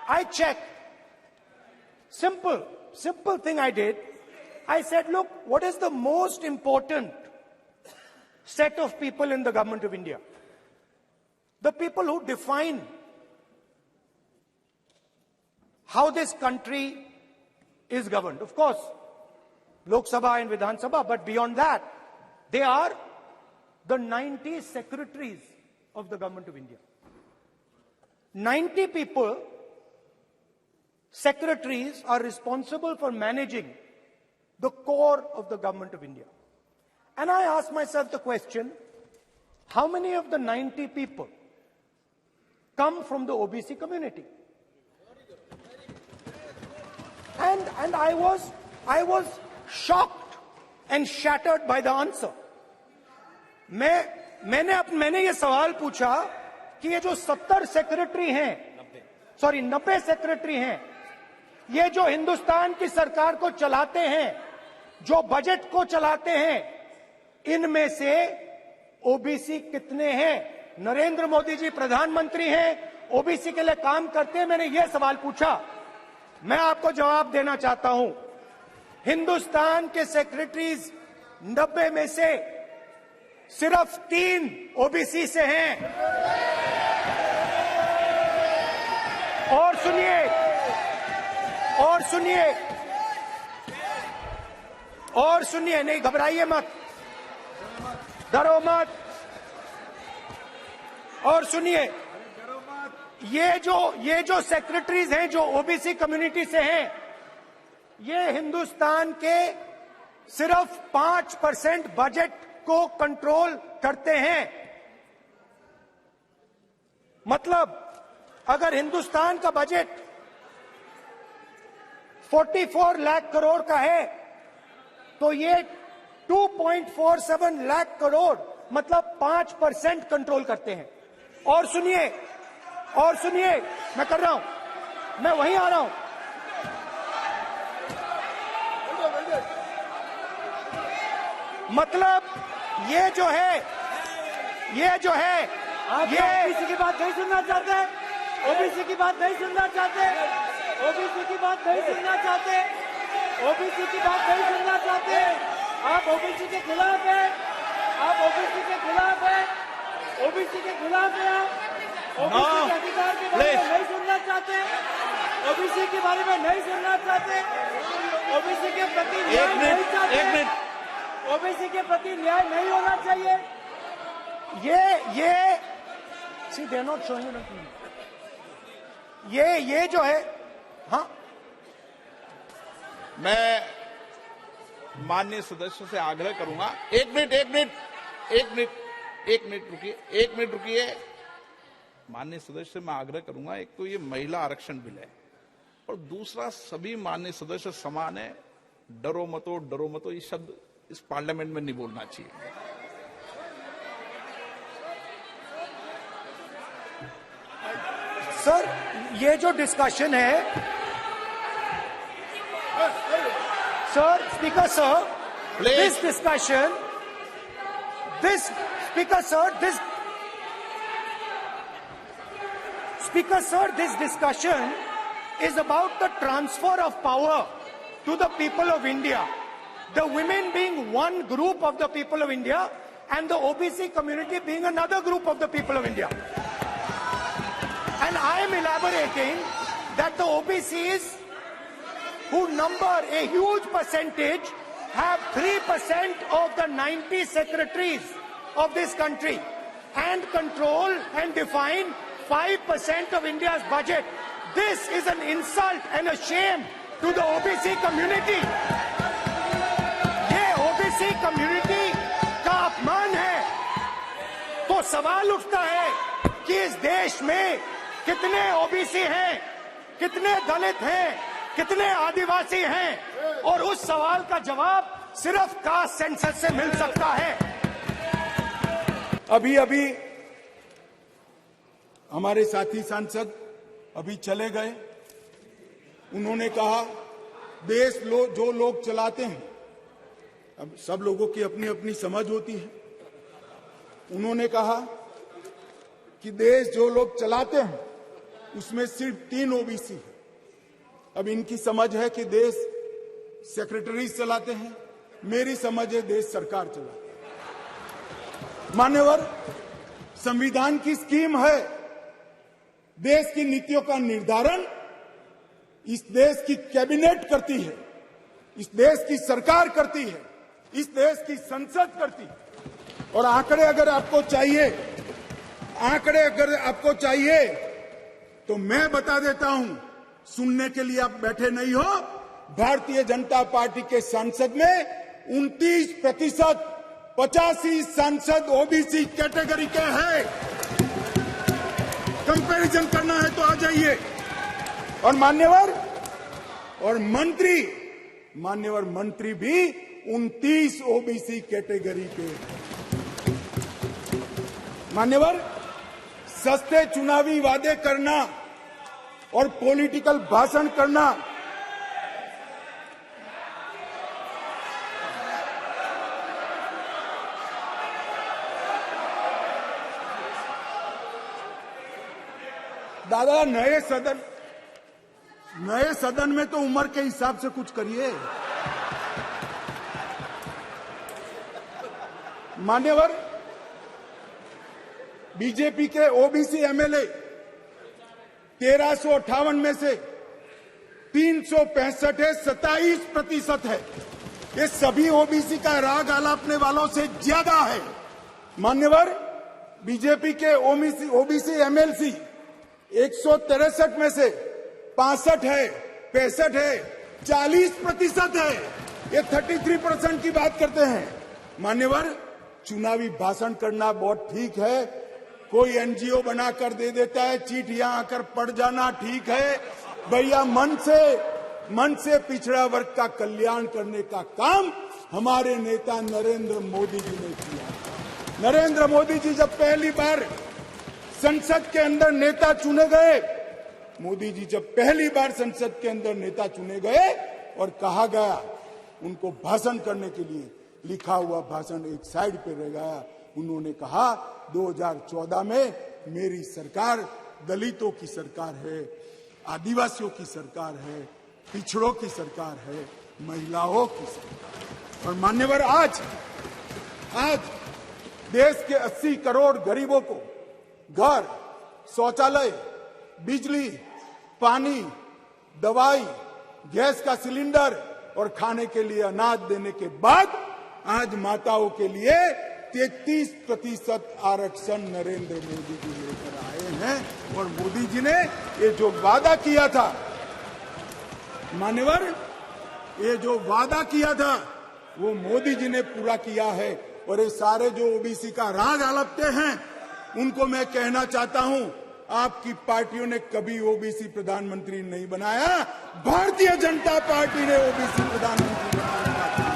I checked. Simple thing I did. I said, look, what is the most important set of people in the government of India? The people who define how this country is governed. Of course, Lok Sabha and Vidhan Sabha, but beyond that, they are the 90 secretaries of the government of India. 90 people, secretaries, are responsible for managing the core of the government of India. And I asked myself the question, how many of the 90 people come from the OBC community? And I was shocked and shattered by the answer. मैंने ये सवाल पूछा कि ये जो 70 secretary हैं, 90 secretary हैं, ये जो हिंदुस्तान की सरकार को चलाते हैं, जो बजट को चलाते हैं, इनमें से ओबीसी कितने हैं? नरेंद्र मोदी जी प्रधानमंत्री हैं, ओबीसी के लिए काम करते हैं। मैंने ये सवाल पूछा। मैं आपको जवाब देना चाहता हूं, हिंदुस्तान के सेक्रेटरीज 90 में से सिर्फ 3 ओबीसी से हैं। और सुनिए, नहीं घबराइए मत, डरो मत। और सुनिए, ये जो सेक्रेटरीज हैं जो ओबीसी कम्युनिटी से हैं, ये हिंदुस्तान के सिर्फ 5% बजट को कंट्रोल करते हैं। मतलब अगर हिंदुस्तान का बजट 44 लाख करोड़ का है, तो ये 2.47 लाख करोड़ मतलब 5% कंट्रोल करते हैं। और सुनिए, मैं कर रहा हूं, मैं वहीं आ रहा हूं। मतलब ये जो है ओबीसी की बात नहीं सुनना चाहते, ओबीसी की बात नहीं सुनना चाहते, ओबीसी की बात नहीं सुनना चाहते, ओबीसी की बात नहीं सुनना चाहते। आप ओबीसी के खिलाफ हैं, आप ओबीसी के खिलाफ हैं, ओबीसी के खिलाफ हैं। ओबीसी के अधिकार के बारे में नहीं सुनना चाहते, ओबीसी के बारे में नहीं सुनना चाहते, ओबीसी के प्रति न्याय नहीं चाहते, ओबीसी के प्रति न्याय नहीं होना चाहिए। ये सी दे नॉट शोइंग ये जो है, हाँ, मैं माननीय सदस्यों से आग्रह करूंगा, एक मिनट रुकिए। माननीय सदस्य से मैं आग्रह करूंगा, एक तो ये महिला आरक्षण बिल है और दूसरा सभी माननीय सदस्य समान है। डरो मतो ये शब्द इस पार्लियामेंट में नहीं बोलना चाहिए। सर, ये जो डिस्कशन है, sir, speaker sir, this discussion, this discussion is about the transfer of power to the people of India. The women being one group of the people of India and the OBC community being another group of the people of India. And I am elaborating that the OBCs, who number a huge percentage, have 3% of the 90 secretaries of this country and control and define 5% of India's budget. This is an insult and a shame to the OBC community. ये OBC community का अपमान है। तो सवाल उठता है कि इस देश में कितने ओबीसी हैं, कितने दलित हैं, कितने आदिवासी हैं, और उस सवाल का जवाब सिर्फ कास्ट सेंसस से मिल सकता है। अभी हमारे साथी सांसद अभी चले गए। उन्होंने कहा देश जो लोग चलाते हैं, अब सब लोगों की अपनी अपनी समझ होती है। उन्होंने कहा कि देश जो लोग चलाते हैं उसमें सिर्फ 3 ओबीसी है। अब इनकी समझ है कि देश सेक्रेटरी चलाते हैं, मेरी समझ है देश सरकार चलाती है। मान्यवर, संविधान की स्कीम है, देश की नीतियों का निर्धारण इस देश की कैबिनेट करती है, इस देश की सरकार करती है, इस देश की संसद करती है। और आंकड़े अगर आपको चाहिए तो मैं बता देता हूं, सुनने के लिए आप बैठे नहीं हो। भारतीय जनता पार्टी के सांसद में 29%, 85 सांसद ओबीसी कैटेगरी के हैं। कंपैरिजन करना है तो आ जाइए। और मान्यवर मंत्री भी 29 ओबीसी कैटेगरी के। मान्यवर, सस्ते चुनावी वादे करना और पॉलिटिकल भाषण करना दादा, नए सदन में तो उम्र के हिसाब से कुछ करिए। मान्यवर, बीजेपी के ओबीसी एमएलए 1358 में से 365 है, 27% है। ये सभी ओबीसी का राग आलापने वालों से ज्यादा है। मान्यवर, बीजेपी के ओबीसी एमएलसी 163 में से 65 है, 65 है, 40% है। ये 33% की बात करते हैं। मान्यवर, चुनावी भाषण करना बहुत ठीक है, कोई एनजीओ बनाकर दे देता है, चिट्ठियां आकर पढ़ जाना ठीक है। भैया, मन से पिछड़ा वर्ग का कल्याण करने का काम हमारे नेता नरेंद्र मोदी जी ने किया। नरेंद्र मोदी जी जब पहली बार संसद के अंदर नेता चुने गए, और कहा गया उनको भाषण करने के लिए, लिखा हुआ भाषण एक साइड पे रह गया। उन्होंने कहा 2014 में मेरी सरकार दलितों की सरकार है, आदिवासियों की सरकार है, पिछड़ों की सरकार है, महिलाओं की सरकार। और मान्यवर, आज देश के 80 करोड़ गरीबों को घर, शौचालय, बिजली, पानी, दवाई, गैस का सिलेंडर और खाने के लिए अनाज देने के बाद आज माताओं के लिए 33% आरक्षण नरेंद्र मोदी जी लेकर आए हैं। और मोदी जी ने ये जो वादा किया था, मान्यवर, ये जो वादा किया था वो मोदी जी ने पूरा किया है। और ये सारे जो ओबीसी का राग आलपते हैं, उनको मैं कहना चाहता हूं, आपकी पार्टियों ने कभी ओबीसी प्रधानमंत्री नहीं बनाया, भारतीय जनता पार्टी ने ओबीसी प्रधानमंत्री बनाया।